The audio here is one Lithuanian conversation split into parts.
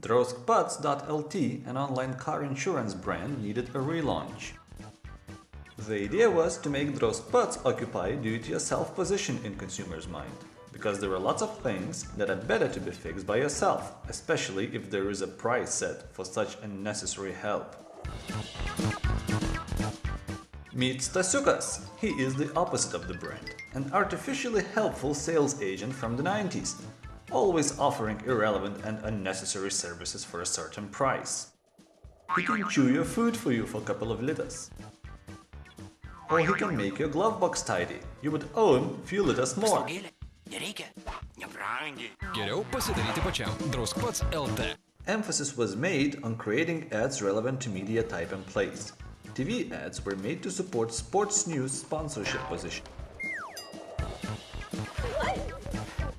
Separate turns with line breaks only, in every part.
Droskpots.lt, an online car insurance brand, needed a relaunch. The idea was to make Droskpots occupy do-it-yourself position in consumers' mind, because there are lots of things that are better to be fixed by yourself, especially if there is a price set for such unnecessary help. Meet Stasiukas. He is the opposite of the brand, an artificially helpful sales agent from the 90s, always offering irrelevant and unnecessary services for a certain price. He can chew your food for you for a couple of liters. Or he can make your glove box tidy. You would owe him a few liters more.
Geriau pasidaryti pačiam. Droskpots.lt.
Emphasis was made on creating ads relevant to media type and place. TV ads were made to support sports news sponsorship position.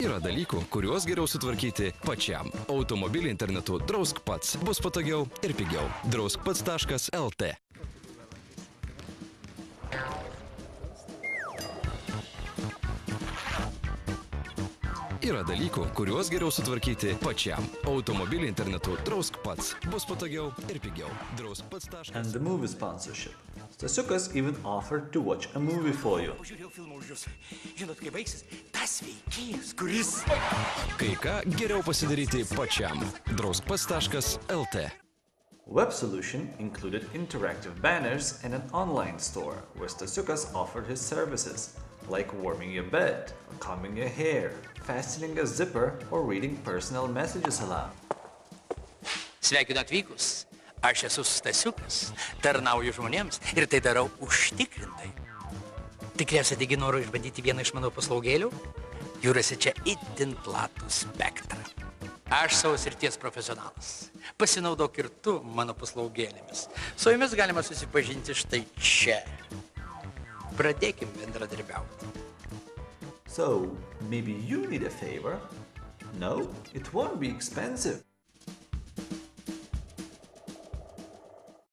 Yra dalykų, kuriuos geriau sutvarkyti pačiam. Automobilį internetu Droskpots bus patogiau ir pigiau. Droskpots.lt. Yra dalykų, kuriuos geriau sutvarkyti pačiam. Automobilį internetu Droskpots bus patogiau ir pigiau. Droskpots.lt.
And the movie sponsorship. Stasiukas even offered to watch a movie for you.
Kai ką geriau pasidaryti pačiam. Droskpots.lt.
Web solution included interactive banners and an online store where Stasiukas offered his services, like warming your bed, combing your hair, fastening a zipper, or reading personal messages aloud.
Sveikinu atvykus. Aš esu Stasiukas, tarnauju žmonėms ir tai darau užtikrintai. Tikriausiai taigi noriu išbandyti vieną iš mano paslaugėlių? Jų rasi čia itin platų spektrą. Aš savo srities profesionalas. Pasinaudok ir tu mano paslaugėlėmis. Su jomis galima susipažinti štai čia. Pradėkim bendradarbiauti.
So, maybe you need a favor? No, it won't be expensive.